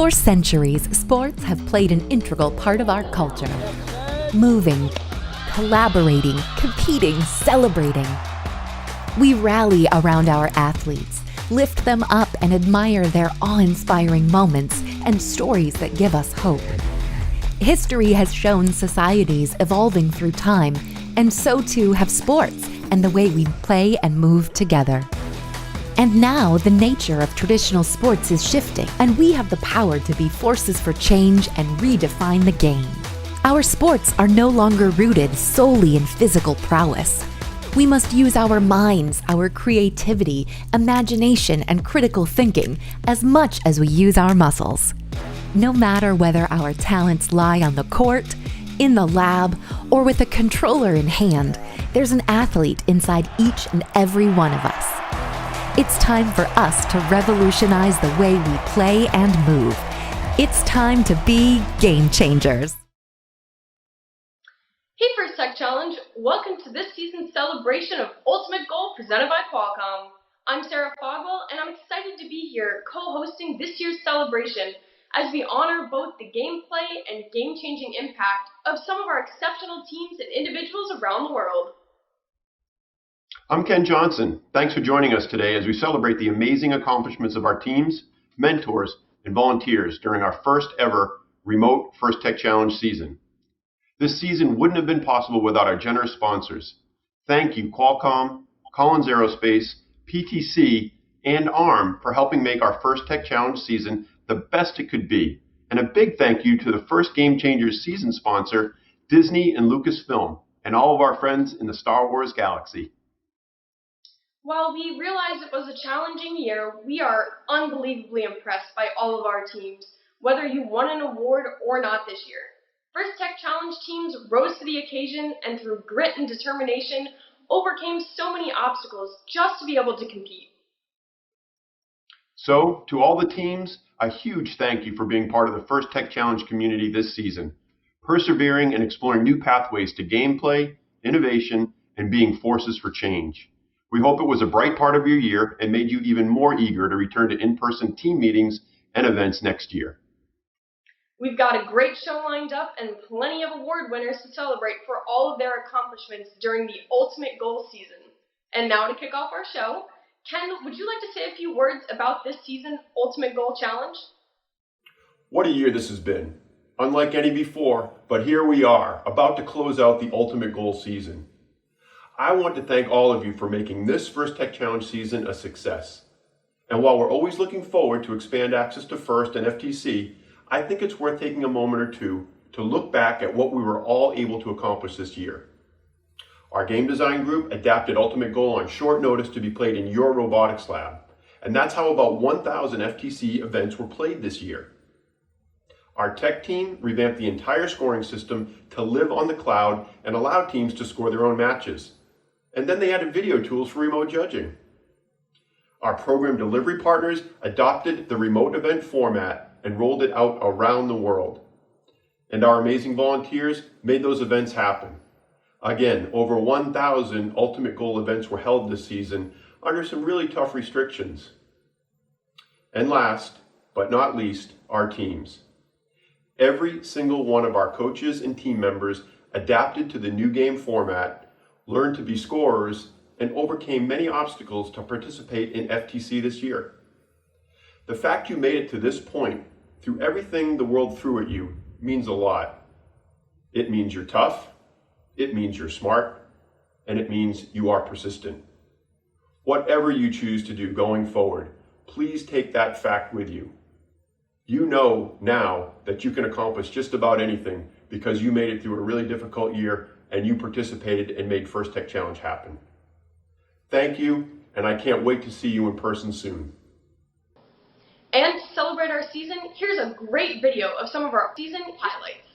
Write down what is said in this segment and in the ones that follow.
For centuries, sports have played an integral part of our culture. Moving, collaborating, competing, celebrating. We rally around our athletes, lift them up and admire their awe-inspiring moments and stories that give us hope. History has shown societies evolving through time, and so too have sports and the way we play and move together. And now the nature of traditional sports is shifting, and we have the power to be forces for change and redefine the game. Our sports are no longer rooted solely in physical prowess. We must use our minds, our creativity, imagination, and critical thinking as much as we use our muscles. No matter whether our talents lie on the court, in the lab, or with a controller in hand, there's an athlete inside each and every one of us. It's time for us to revolutionize the way we play and move. It's time to be game changers. Hey First Tech Challenge, welcome to this season's celebration of Ultimate Goal presented by Qualcomm. I'm Sarah Fogwell, and I'm excited to be here co-hosting this year's celebration as we honor both the gameplay and game-changing impact of some of our exceptional teams and individuals around the world. I'm Ken Johnson. Thanks for joining us today as we celebrate the amazing accomplishments of our teams, mentors, and volunteers during our first ever remote First Tech Challenge season. This season wouldn't have been possible without our generous sponsors. Thank you, Qualcomm, Collins Aerospace, PTC, and ARM for helping make our First Tech Challenge season the best it could be. And a big thank you to the first Game Changers season sponsor, Disney and Lucasfilm, and all of our friends in the Star Wars galaxy. While we realize it was a challenging year, we are unbelievably impressed by all of our teams, whether you won an award or not this year. First Tech Challenge teams rose to the occasion and through grit and determination overcame so many obstacles just to be able to compete. So, to all the teams, a huge thank you for being part of the First Tech Challenge community this season, persevering and exploring new pathways to gameplay, innovation, and being forces for change. We hope it was a bright part of your year and made you even more eager to return to in-person team meetings and events next year. We've got a great show lined up and plenty of award winners to celebrate for all of their accomplishments during the Ultimate Goal season. And now to kick off our show, Ken, would you like to say a few words about this season's Ultimate Goal Challenge? What a year this has been. Unlike any before, but here we are, about to close out the Ultimate Goal season. I want to thank all of you for making this First Tech Challenge season a success. And while we're always looking forward to expand access to First and FTC, I think it's worth taking a moment or two to look back at what we were all able to accomplish this year. Our game design group adapted Ultimate Goal on short notice to be played in your robotics lab. And that's how about 1,000 FTC events were played this year. Our tech team revamped the entire scoring system to live on the cloud and allow teams to score their own matches. And then they added video tools for remote judging. Our program delivery partners adopted the remote event format and rolled it out around the world. And our amazing volunteers made those events happen. Again, over 1,000 Ultimate Goal events were held this season under some really tough restrictions. And last, but not least, our teams. Every single one of our coaches and team members adapted to the new game format, learned to be scorers, and overcame many obstacles to participate in FTC this year. The fact you made it to this point, through everything the world threw at you, means a lot. It means you're tough, it means you're smart, and it means you are persistent. Whatever you choose to do going forward, please take that fact with you. You know now that you can accomplish just about anything because you made it through a really difficult year and you participated and made First Tech Challenge happen. Thank you, and I can't wait to see you in person soon. And to celebrate our season, here's a great video of some of our season highlights.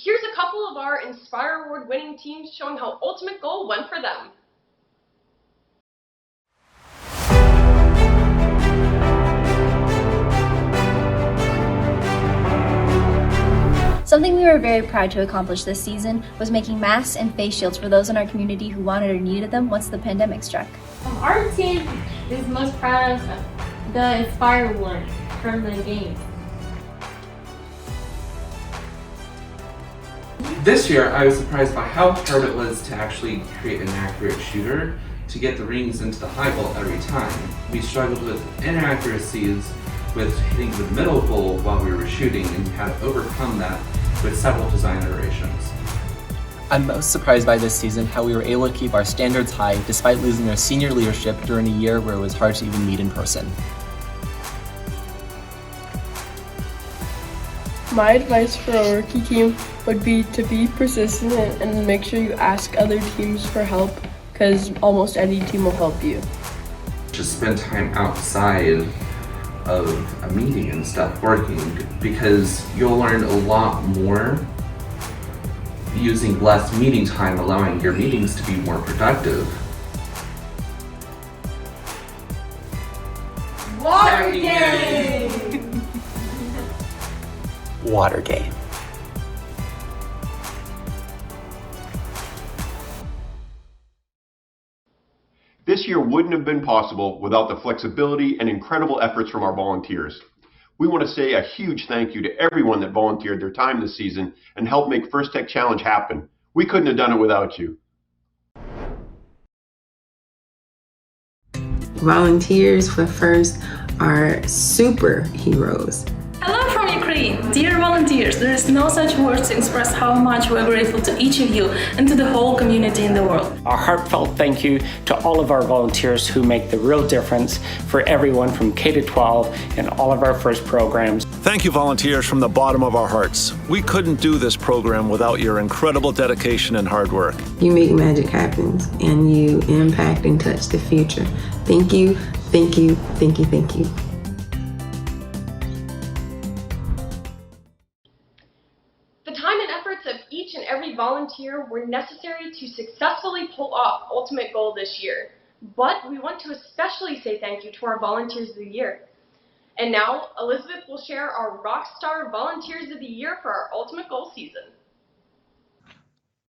Here's a couple of our Inspire Award winning teams showing how Ultimate Goal went for them. Something we were very proud to accomplish this season was making masks and face shields for those in our community who wanted or needed them once the pandemic struck. Our team is most proud of the Inspire Award from the games. This year, I was surprised by how hard it was to actually create an accurate shooter to get the rings into the high goal every time. We struggled with inaccuracies with hitting the middle goal while we were shooting and had to overcome that with several design iterations. I'm most surprised by this season how we were able to keep our standards high despite losing our senior leadership during a year where it was hard to even meet in person. My advice for our rookie team would be to be persistent and make sure you ask other teams for help, because almost any team will help you. Just spend time outside of a meeting and stuff working, because you'll learn a lot more using less meeting time, allowing your meetings to be more productive. Water game! Water game. This year wouldn't have been possible without the flexibility and incredible efforts from our volunteers. We want to say a huge thank you to everyone that volunteered their time this season and helped make First Tech Challenge happen. We couldn't have done it without you. Volunteers for FIRST are superheroes. Hello from Ukraine! Dear volunteers, there is no such words to express how much we're grateful to each of you and to the whole community in the world. A heartfelt thank you to all of our volunteers who make the real difference for everyone from K to 12 and all of our FIRST programs. Thank you, volunteers, from the bottom of our hearts. We couldn't do this program without your incredible dedication and hard work. You make magic happen and you impact and touch the future. Thank you, thank you, thank you, thank you. The time and efforts of each and every volunteer were necessary to successfully pull off Ultimate Goal this year. But we want to especially say thank you to our Volunteers of the Year. And now, Elizabeth will share our Rockstar Volunteers of the Year for our Ultimate Goal season.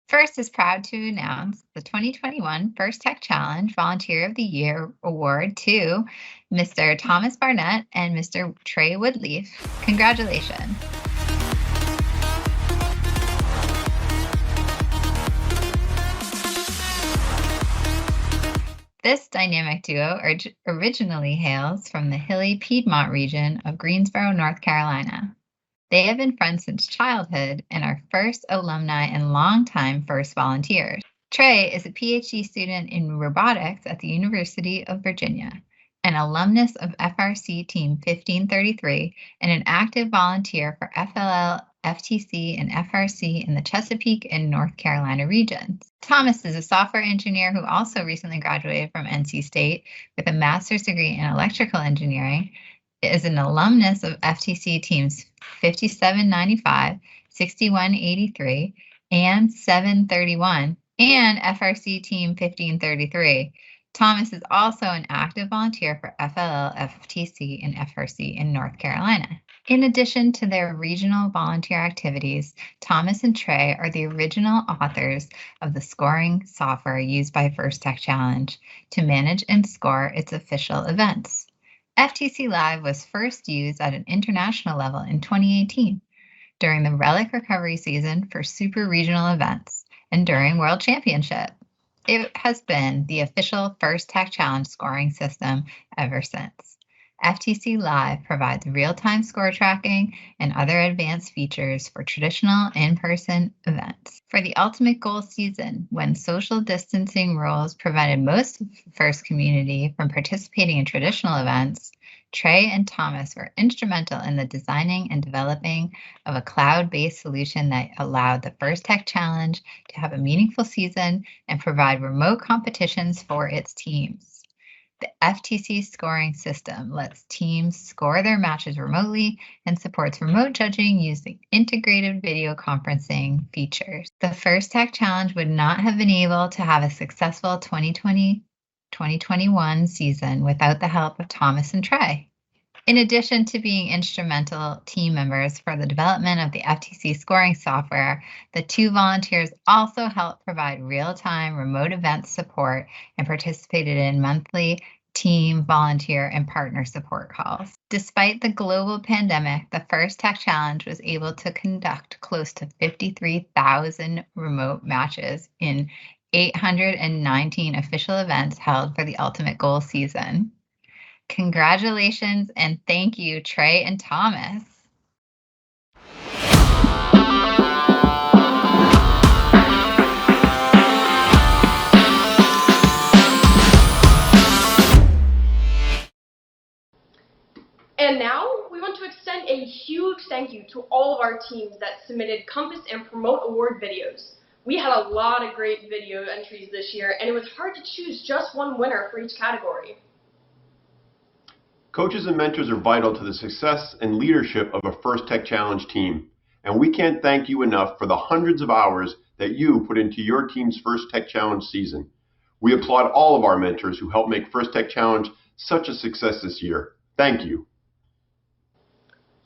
FIRST is proud to announce the 2021 First Tech Challenge Volunteer of the Year Award to Mr. Thomas Barnett and Mr. Trey Woodleaf. Congratulations. This dynamic duo originally hails from the hilly Piedmont region of Greensboro, North Carolina. They have been friends since childhood and are FIRST alumni and longtime FIRST volunteers. Trey is a PhD student in robotics at the University of Virginia, an alumnus of FRC Team 1533, and an active volunteer for FLL, FTC, and FRC in the Chesapeake and North Carolina regions. Thomas is a software engineer who also recently graduated from NC State with a master's degree in electrical engineering, is an alumnus of FTC Teams 5795, 6183, and 731, and FRC Team 1533. Thomas is also an active volunteer for FLL, FTC, and FRC in North Carolina. In addition to their regional volunteer activities, Thomas and Trey are the original authors of the scoring software used by First Tech Challenge to manage and score its official events. FTC Live was first used at an international level in 2018 during the Relic Recovery season for super regional events and during World Championship. It has been the official First Tech Challenge scoring system ever since. FTC Live provides real-time score tracking and other advanced features for traditional in-person events. For the Ultimate Goal season, when social distancing rules prevented most of the FIRST community from participating in traditional events, Trey and Thomas were instrumental in the designing and developing of a cloud-based solution that allowed the First Tech Challenge to have a meaningful season and provide remote competitions for its teams. The FTC scoring system lets teams score their matches remotely and supports remote judging using integrated video conferencing features. The First Tech Challenge would not have been able to have a successful 2020-2021 season without the help of Thomas and Trey. In addition to being instrumental team members for the development of the FTC scoring software, the two volunteers also helped provide real-time remote event support and participated in monthly team, volunteer, and partner support calls. Despite the global pandemic, the First Tech Challenge was able to conduct close to 53,000 remote matches in 819 official events held for the Ultimate Goal season. Congratulations and thank you, Trey and Thomas. And now we want to extend a huge thank you to all of our teams that submitted Compass and Promote Award videos. We had a lot of great video entries this year, and it was hard to choose just one winner for each category. Coaches and mentors are vital to the success and leadership of a First Tech Challenge team, and we can't thank you enough for the hundreds of hours that you put into your team's First Tech Challenge season. We applaud all of our mentors who helped make First Tech Challenge such a success this year. Thank you.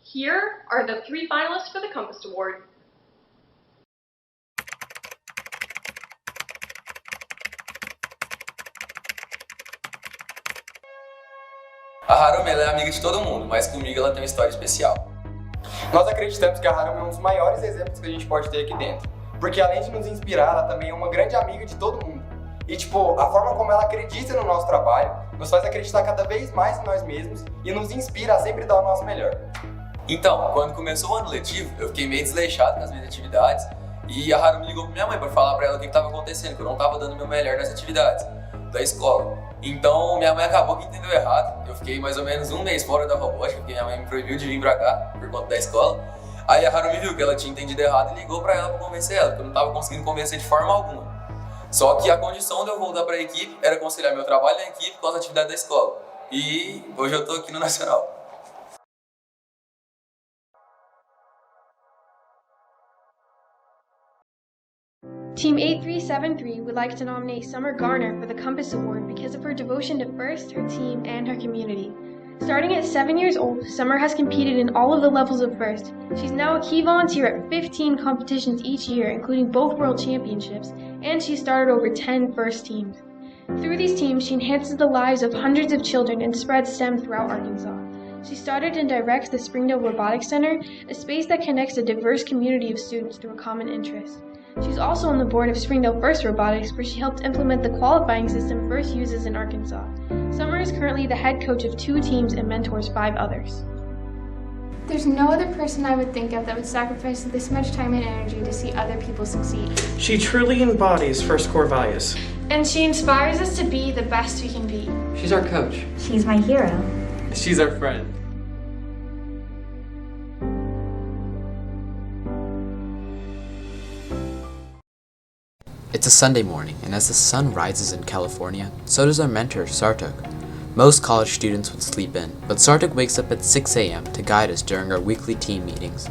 Here are the 3 finalists for the Compass Award. A Harum ela é amiga de todo mundo, mas comigo ela tem uma história especial. Nós acreditamos que a Harum é um dos maiores exemplos que a gente pode ter aqui dentro. Porque além de nos inspirar, ela também é uma grande amiga de todo mundo. E a forma como ela acredita no nosso trabalho, nos faz acreditar cada vez mais em nós mesmos e nos inspira a sempre dar o nosso melhor. Então, quando começou o ano letivo, eu fiquei meio desleixado com as minhas atividades e a Harum me ligou pra minha mãe para falar pra ela o que estava acontecendo, que eu não estava dando o meu melhor nas atividades da escola. Então, minha mãe acabou que entendeu errado. Eu fiquei mais ou menos um mês fora da robótica, porque minha mãe me proibiu de vir pra cá por conta da escola. Aí a Harum me viu que ela tinha entendido errado e ligou pra ela pra convencer ela, porque eu não estava conseguindo convencer de forma alguma. Só que a condição de eu voltar pra equipe era conciliar meu trabalho na equipe com as atividades da escola. E hoje eu tô aqui no Nacional. Team 8373 would like to nominate Summer Garner for the Compass Award because of her devotion to First, her team, and her community. Starting at 7 years old, Summer has competed in all of the levels of First. She's now a key volunteer at 15 competitions each year, including both World Championships, and she started over 10 First teams. Through these teams, she enhances the lives of hundreds of children and spreads STEM throughout Arkansas. She started and directs the Springdale Robotics Center, a space that connects a diverse community of students through a common interest. She's also on the board of Springdale First Robotics, where she helped implement the qualifying system First uses in Arkansas. Summer is currently the head coach of 2 teams and mentors 5 others. There's no other person I would think of that would sacrifice this much time and energy to see other people succeed. She truly embodies First core values. And she inspires us to be the best we can be. She's our coach. She's my hero. She's our friend. It's a Sunday morning, and as the sun rises in California, so does our mentor, Sartuk. Most college students would sleep in, but Sartuk wakes up at 6 a.m. to guide us during our weekly team meetings.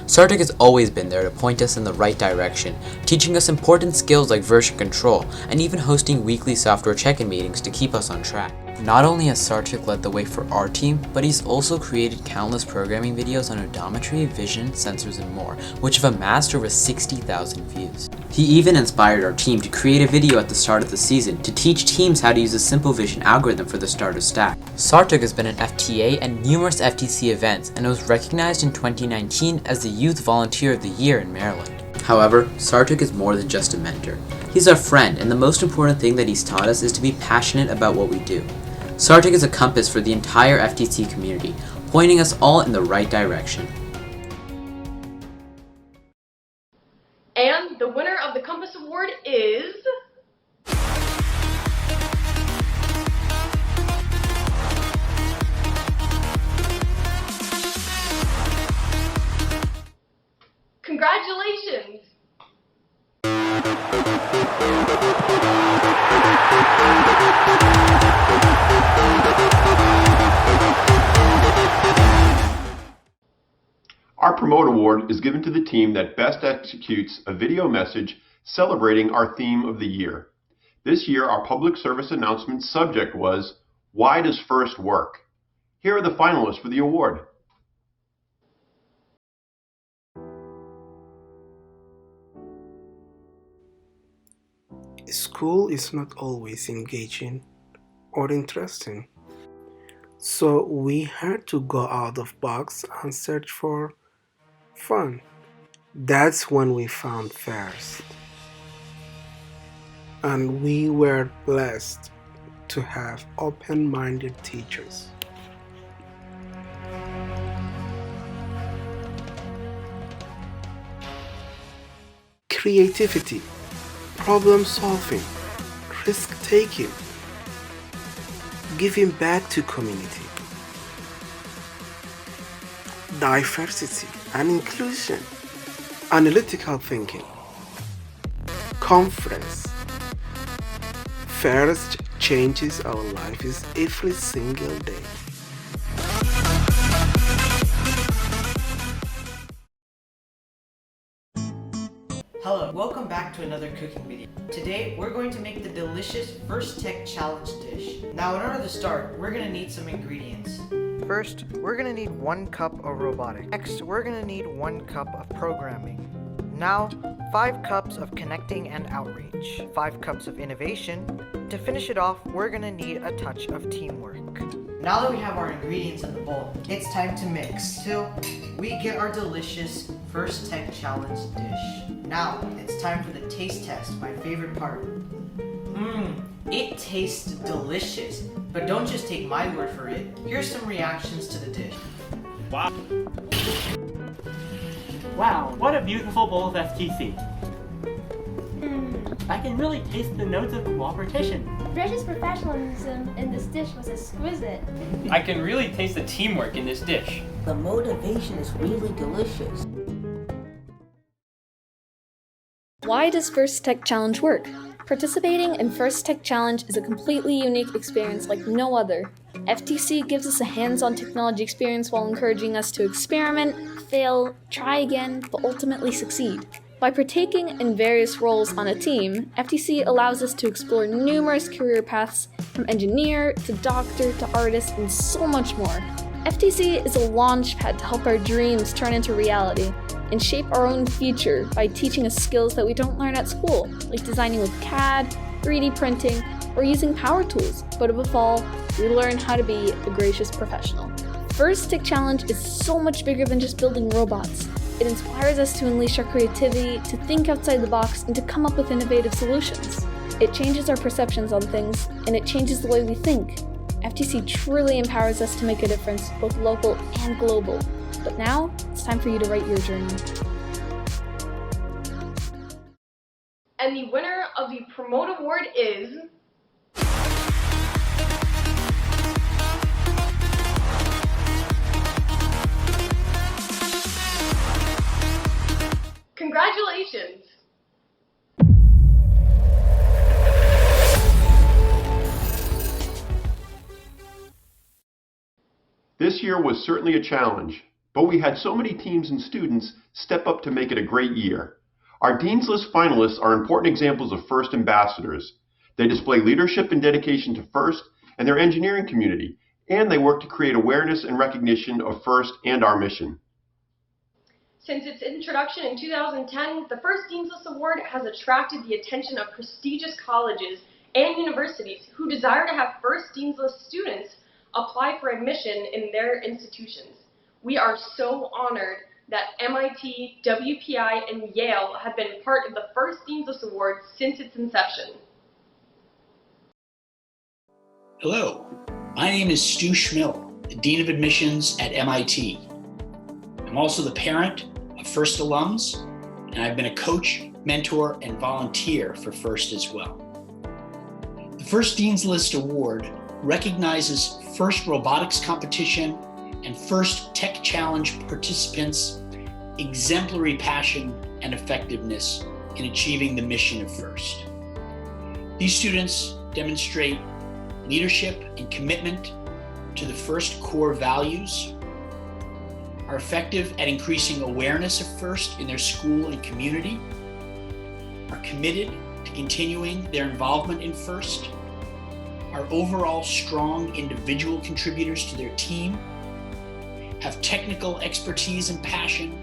Sartuk has always been there to point us in the right direction, teaching us important skills like version control, and even hosting weekly software check-in meetings to keep us on track. Not only has Sartuk led the way for our team, but he's also created countless programming videos on odometry, vision, sensors, and more, which have amassed over 60,000 views. He even inspired our team to create a video at the start of the season to teach teams how to use a simple vision algorithm for the starter stack. Sartuk has been an FTA at numerous FTC events and was recognized in 2019 as the Youth Volunteer of the Year in Maryland. However, Sartuk is more than just a mentor. He's our friend, and the most important thing that he's taught us is to be passionate about what we do. Sartuk is a compass for the entire FTC community, pointing us all in the right direction. And the winner of the Compass Award is... Congratulations! Promote Award is given to the team that best executes a video message celebrating our theme of the year. This year, our public service announcement subject was, "Why does FIRST work?" Here are the finalists for the award. School is not always engaging or interesting, so we had to go out of box and search for fun. That's when we found FIRST, and we were blessed to have open-minded teachers. Creativity, problem solving, risk taking, giving back to community, diversity and inclusion, analytical thinking, conference. FIRST changes our lives every single day. Hello, welcome back to another cooking video. Today, we're going to make the delicious First Tech Challenge dish. Now, in order to start, we're gonna need some ingredients. First, we're gonna need 1 cup of robotics. Next, we're gonna need 1 cup of programming. Now, 5 cups of connecting and outreach. 5 cups of innovation. To finish it off, we're gonna need a touch of teamwork. Now that we have our ingredients in the bowl, it's time to mix till we get our delicious First Tech Challenge dish. Now, it's time for the taste test, my favorite part. It tastes delicious, but don't just take my word for it. Here's some reactions to the dish. Wow. Wow, what a beautiful bowl of FTC. I can really taste the notes of cooperation. British professionalism in this dish was exquisite. I can really taste the teamwork in this dish. The motivation is really delicious. Why does First Tech Challenge work? Participating in First Tech Challenge is a completely unique experience like no other. FTC gives us a hands-on technology experience while encouraging us to experiment, fail, try again, but ultimately succeed. By partaking in various roles on a team, FTC allows us to explore numerous career paths, from engineer to doctor to artist and so much more. FTC is a launchpad to help our dreams turn into reality and shape our own future by teaching us skills that we don't learn at school, like designing with CAD, 3D printing, or using power tools. But above all, we learn how to be a gracious professional. First Tech Challenge is so much bigger than just building robots. It inspires us to unleash our creativity, to think outside the box, and to come up with innovative solutions. It changes our perceptions on things, and it changes the way we think. FTC truly empowers us to make a difference, both local and global. But now, it's time for you to write your journey. And the winner of the Promote Award is... Congratulations! This year was certainly a challenge, but we had so many teams and students step up to make it a great year. Our Dean's List finalists are important examples of FIRST ambassadors. They display leadership and dedication to FIRST and their engineering community, and they work to create awareness and recognition of FIRST and our mission. Since its introduction in 2010, the First Dean's List Award has attracted the attention of prestigious colleges and universities who desire to have First Dean's List students apply for admission in their institutions. We are so honored that MIT, WPI, and Yale have been part of the First Dean's List Award since its inception. Hello, my name is Stu Schmill, the Dean of Admissions at MIT. I'm also the parent of FIRST alums, and I've been a coach, mentor, and volunteer for FIRST as well. The First Dean's List Award recognizes FIRST robotics competition and FIRST Tech Challenge participants' exemplary passion and effectiveness in achieving the mission of FIRST. These students demonstrate leadership and commitment to the FIRST core values, are effective at increasing awareness of FIRST in their school and community, are committed to continuing their involvement in FIRST, are overall strong individual contributors to their team, have technical expertise and passion,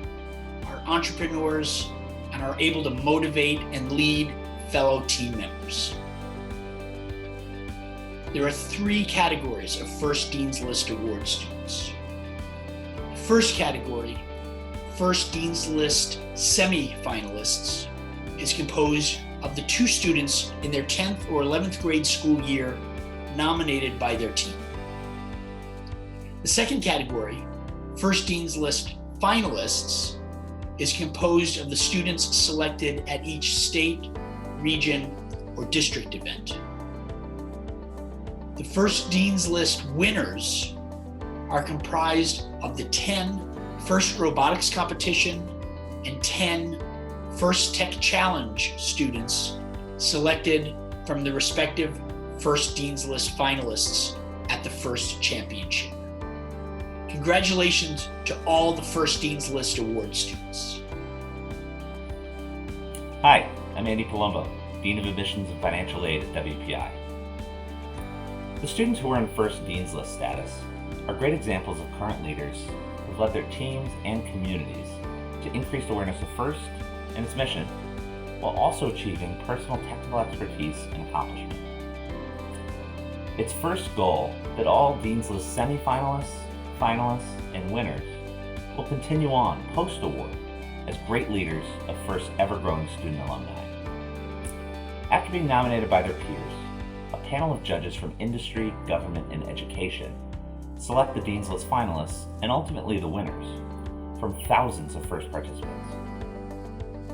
are entrepreneurs, and are able to motivate and lead fellow team members. There are 3 categories of FIRST Dean's List Award students. The first category, FIRST Dean's List semi-finalists, is composed of the 2 students in their 10th or 11th grade school year nominated by their team. The second category, FIRST Dean's List finalists, is composed of the students selected at each state, region, or district event. The FIRST Dean's List winners are comprised of the 10 FIRST Robotics Competition and 10 FIRST Tech Challenge students selected from the respective FIRST Dean's List finalists at the FIRST Championship. Congratulations to all the FIRST Dean's List Award students. Hi, I'm Andy Palumbo, Dean of Admissions and Financial Aid at WPI. The students who are in FIRST Dean's List status are great examples of current leaders who've led their teams and communities to increase awareness of FIRST and its mission, while also achieving personal technical expertise and accomplishment. It's FIRST's goal that all Dean's List semi-finalists, finalists, and winners will continue on post-award as great leaders of FIRST's ever-growing student alumni. After being nominated by their peers, a panel of judges from industry, government, and education select the Dean's List finalists and ultimately the winners from thousands of FIRST participants.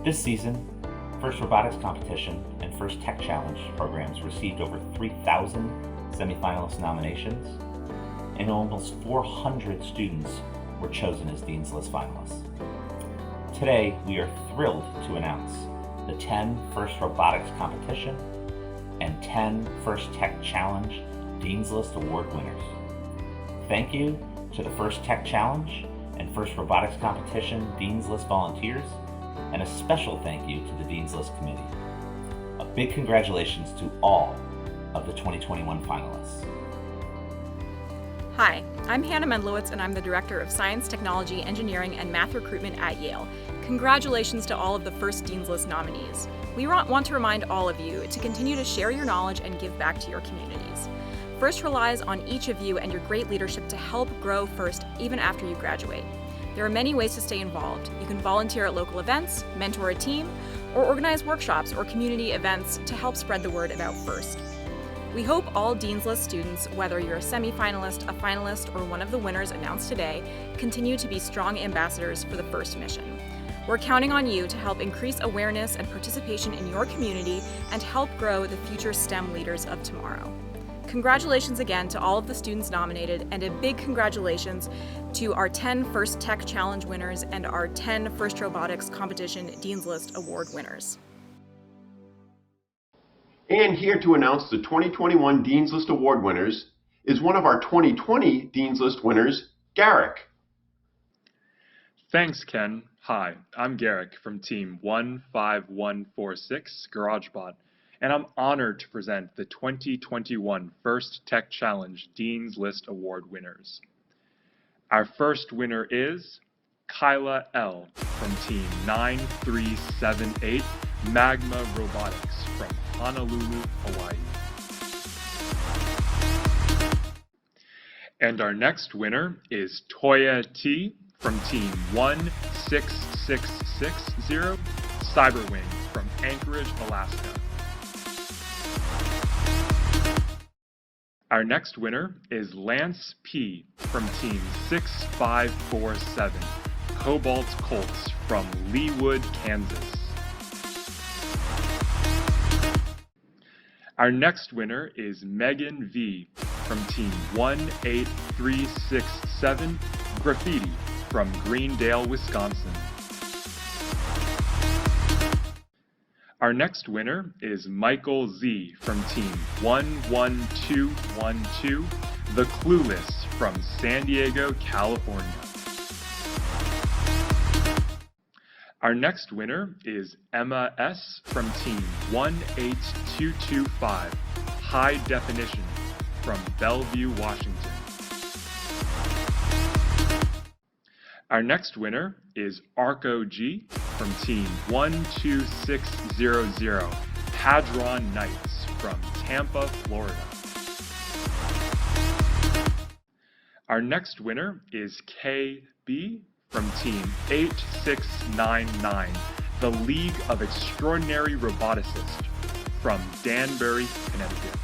This season, FIRST Robotics Competition and FIRST Tech Challenge programs received over 3,000 semifinalist nominations, and almost 400 students were chosen as Dean's List finalists. Today, we are thrilled to announce the 10 FIRST Robotics Competition and 10 FIRST Tech Challenge Dean's List Award winners. Thank you to the FIRST Tech Challenge and FIRST Robotics Competition Dean's List volunteers, and a special thank you to the Dean's List Committee. A big congratulations to all of the 2021 finalists. Hi, I'm Hannah Mendlowitz, and I'm the Director of Science, Technology, Engineering, and Math Recruitment at Yale. Congratulations to all of the FIRST Dean's List nominees. We want to remind all of you to continue to share your knowledge and give back to your communities. FIRST relies on each of you and your great leadership to help grow FIRST even after you graduate. There are many ways to stay involved. You can volunteer at local events, mentor a team, or organize workshops or community events to help spread the word about FIRST. We hope all Dean's List students, whether you're a semi-finalist, a finalist, or one of the winners announced today, continue to be strong ambassadors for the FIRST mission. We're counting on you to help increase awareness and participation in your community and help grow the future STEM leaders of tomorrow. Congratulations again to all of the students nominated, and a big congratulations to our 10 FIRST Tech Challenge winners and our 10 FIRST Robotics Competition Dean's List Award winners. And here to announce the 2021 Dean's List Award winners is one of our 2020 Dean's List winners, Garrick. Thanks, Ken. Hi, I'm Garrick from Team 15146 GarageBot, and I'm honored to present the 2021 FIRST Tech Challenge Dean's List Award winners. Our first winner is Kyla L. from Team 9378 Magma Robotics from Honolulu, Hawaii. And our next winner is Toya T. from Team 16660 Cyberwing from Anchorage, Alaska. Our next winner is Lance P. from Team 6547 Cobalt Colts from Leawood, Kansas. Our next winner is Megan V. from Team 18367 Graffiti from Greendale, Wisconsin. Our next winner is Michael Z. from Team 11212 The Clueless from San Diego, California. Our next winner is Emma S. from Team 18225, High Definition from Bellevue, Washington. Our next winner is Arco G from Team 12600, Hadron Knights from Tampa, Florida. Our next winner is KB from Team 8699, the League of Extraordinary Roboticists from Danbury, Connecticut.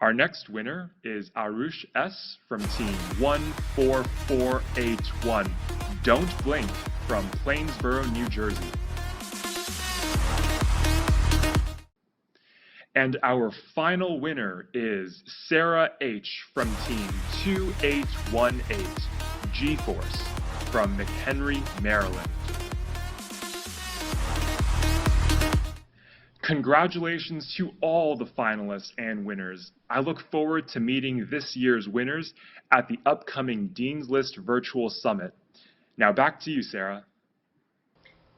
Our next winner is Arush S. from Team 14481, Don't Blink from Plainsboro, New Jersey. And our final winner is Sarah H. from Team 2818, G-Force from McHenry, Maryland. Congratulations to all the finalists and winners. I look forward to meeting this year's winners at the upcoming Dean's List Virtual Summit. Now back to you, Sarah.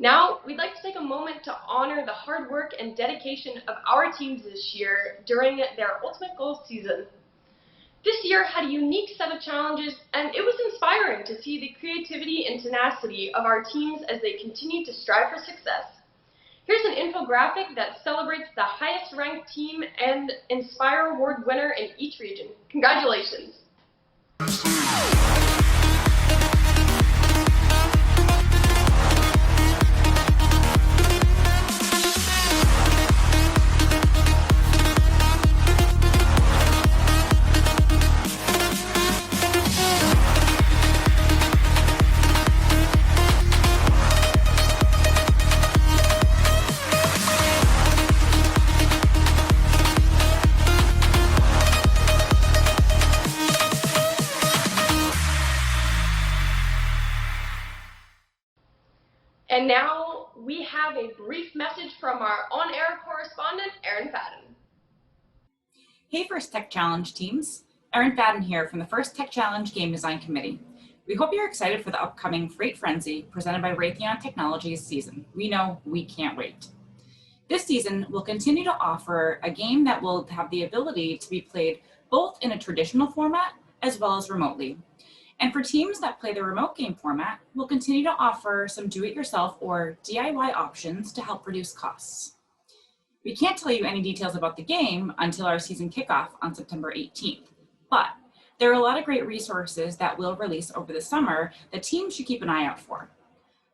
Now, we'd like to take a moment to honor the hard work and dedication of our teams this year during their Ultimate Goals season. This year had a unique set of challenges, and it was inspiring to see the creativity and tenacity of our teams as they continue to strive for success. Here's an infographic that celebrates the highest ranked team and Inspire Award winner in each region. Congratulations! And now we have a brief message from our on-air correspondent, Erin Fadden. Hey First Tech Challenge teams, Erin Fadden here from the First Tech Challenge Game Design Committee. We hope you're excited for the upcoming Freight Frenzy presented by Raytheon Technologies season. We know we can't wait. This season, we'll continue to offer a game that will have the ability to be played both in a traditional format as well as remotely. And for teams that play the remote game format, we'll continue to offer some do-it-yourself or DIY options to help reduce costs. We can't tell you any details about the game until our season kickoff on September 18th, but there are a lot of great resources that we'll release over the summer that teams should keep an eye out for.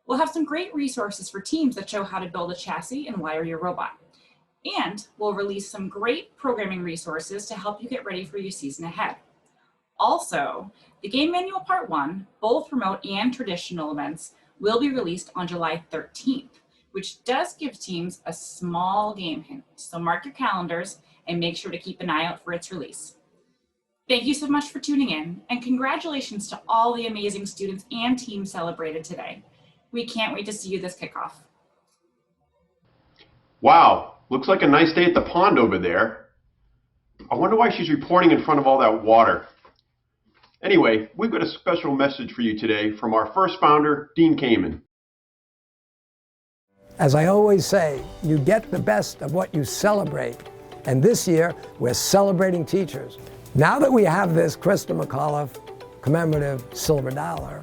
We'll have some great resources for teams that show how to build a chassis and wire your robot. And we'll release some great programming resources to help you get ready for your season ahead. Also, the Game Manual Part 1, both remote and traditional events, will be released on July 13th, which does give teams a small game hint. So mark your calendars and make sure to keep an eye out for its release. Thank you so much for tuning in, and congratulations to all the amazing students and teams celebrated today. We can't wait to see you this kickoff. Wow, looks like a nice day at the pond over there. I wonder why she's reporting in front of all that water. Anyway, we've got a special message for you today from our first founder, Dean Kamen. As I always say, you get the best of what you celebrate. And this year, we're celebrating teachers. Now that we have this Krista McAuliffe commemorative silver dollar,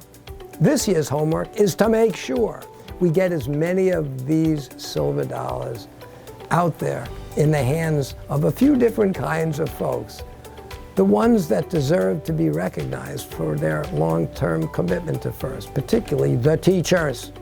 this year's homework is to make sure we get as many of these silver dollars out there in the hands of a few different kinds of folks. The ones that deserve to be recognized for their long-term commitment to FIRST, particularly the teachers.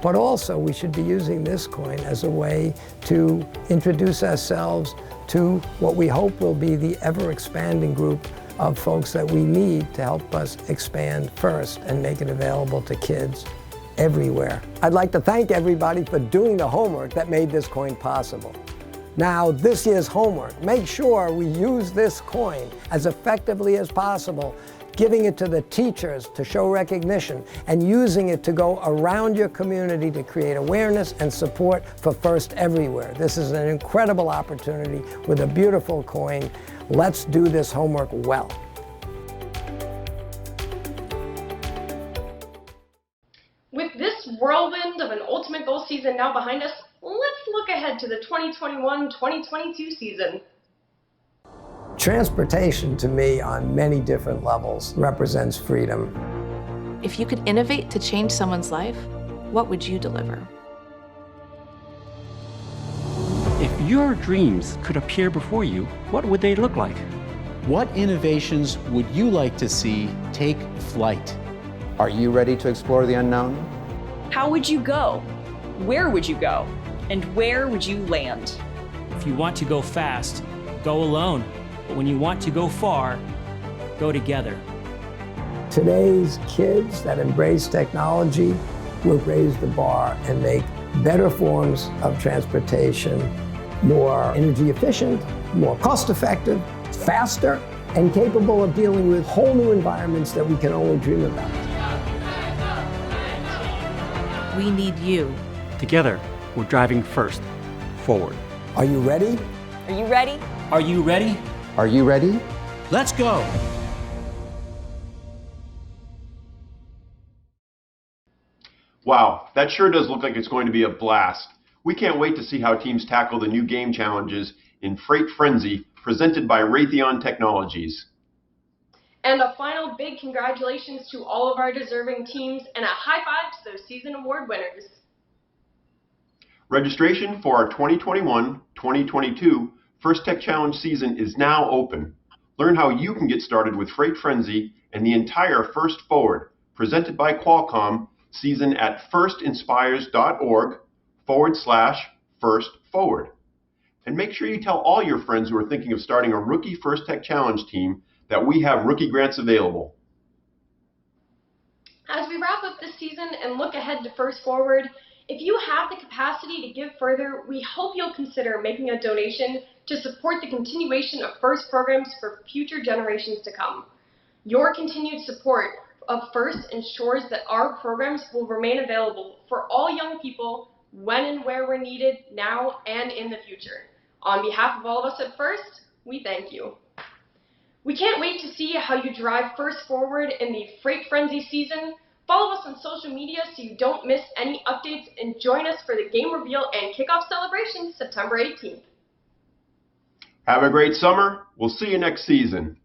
But also, we should be using this coin as a way to introduce ourselves to what we hope will be the ever-expanding group of folks that we need to help us expand FIRST and make it available to kids everywhere. I'd like to thank everybody for doing the homework that made this coin possible. Now, this year's homework, make sure we use this coin as effectively as possible, giving it to the teachers to show recognition and using it to go around your community to create awareness and support for FIRST everywhere. This is an incredible opportunity with a beautiful coin. Let's do this homework well. With this season now behind us, let's look ahead to the 2021-2022 season. Transportation, to me, on many different levels, represents freedom. If you could innovate to change someone's life, what would you deliver? If your dreams could appear before you, what would they look like? What innovations would you like to see take flight? Are you ready to explore the unknown? How would you go? Where would you go? And where would you land? If you want to go fast, go alone. But when you want to go far, go together. Today's kids that embrace technology will raise the bar and make better forms of transportation more energy efficient, more cost effective, faster, and capable of dealing with whole new environments that we can only dream about. We need you. Together, we're driving first, forward. Are you ready? Are you ready? Are you ready? Are you ready? Let's go! Wow, that sure does look like it's going to be a blast. We can't wait to see how teams tackle the new game challenges in Freight Frenzy, presented by Raytheon Technologies. And a final big congratulations to all of our deserving teams, and a high five to those season award winners. Registration for our 2021-2022 First Tech Challenge season is now open. Learn how you can get started with Freight Frenzy and the entire First Forward, presented by Qualcomm, season at firstinspires.org/firstforward. And make sure you tell all your friends who are thinking of starting a rookie First Tech Challenge team that we have rookie grants available. As we wrap up this season and look ahead to First Forward, if you have the capacity to give further, we hope you'll consider making a donation to support the continuation of FIRST programs for future generations to come. Your continued support of FIRST ensures that our programs will remain available for all young people when and where we're needed now and in the future. On behalf of all of us at FIRST, we thank you. We can't wait to see how you drive FIRST forward in the Freight Frenzy season. Follow us on social media so you don't miss any updates, and join us for the game reveal and kickoff celebration September 18th. Have a great summer. We'll see you next season.